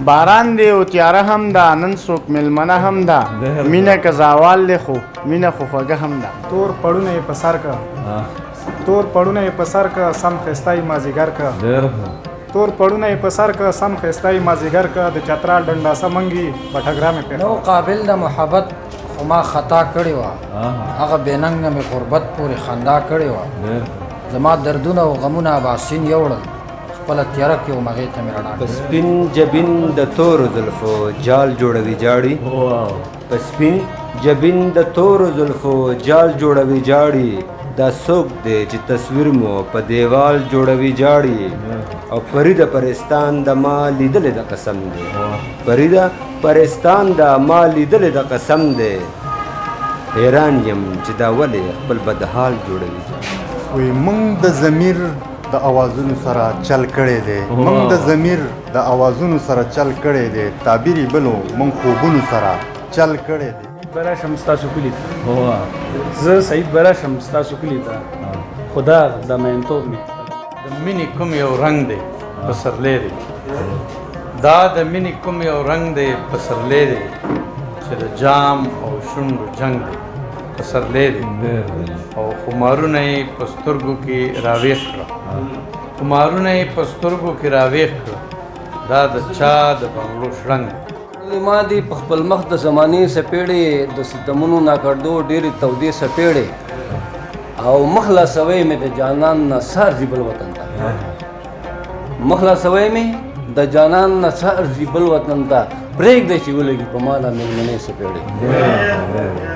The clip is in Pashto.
باران دی او تیاره هم ده نن څوک میلمنه هم ده مینه که زوال دی خو مینه خو خوږه هم ده تور پړونه یې په سر که تور پړونه یې په سر که سم ښایسته مازدیګر که تور پړونه یې په سر که سم ښایسته مازدیګر که د چترال ډنډاسه منګي بټګرام یې نو قابل د محبت خو ما خطا کړې وه هغه بېننګه مې غربت پورې خندا کړې وه زما دردونه او غمونه اباسین یوړل خپله تیاره کې وم هغې ته مې رڼا په سپین جبین د تورو زلفو جال جوړوي جاړي په سپین جبین د تورو زلفو جال جوړوي جاړي دا څوک دی چې تصویر مو په دیوال جوړوي جاړي او فرید پرستان د ما لیدلې د قسم دی فرید پرستان د ما لیدلې د قسم دی حیران یم چې دا ولې خپل بدحال جوړوي وی مونږ د ضمیر د اوازونو سره چل کړی دی مونږ د ضمیر د اوازونو سره چل کړی دی تعبیري بلو مونږ خوبونو سره چل کړی دی براشم ستاسو کلي ته زه سعید براشم ستاسو کلي ته خدا د مینتوب مې د مینې کوم یو رنګ دی پسرلی دی دا د مینې کوم یو رنګ دی پسرلی دی چې د جام او شونډو جنگ دی پسرلی دی او خمارونه یې په سترګو کې راویښ کړه خمارونه یې په سترګو کې راویښ کړه دا د چا د بنګړو شړنګ دی ما دي په خپل مخ د زمانې سپېړې د ستمونو ناکړدو ډېرې تودې سپېړې او مخلاصوی مې د جانان نه سار زی بل وطن ته مخلاصوی مې د جانان نه سار زی بل وطن ته پرېږدی چې ولګي په ما دا مېلمنې سپېړې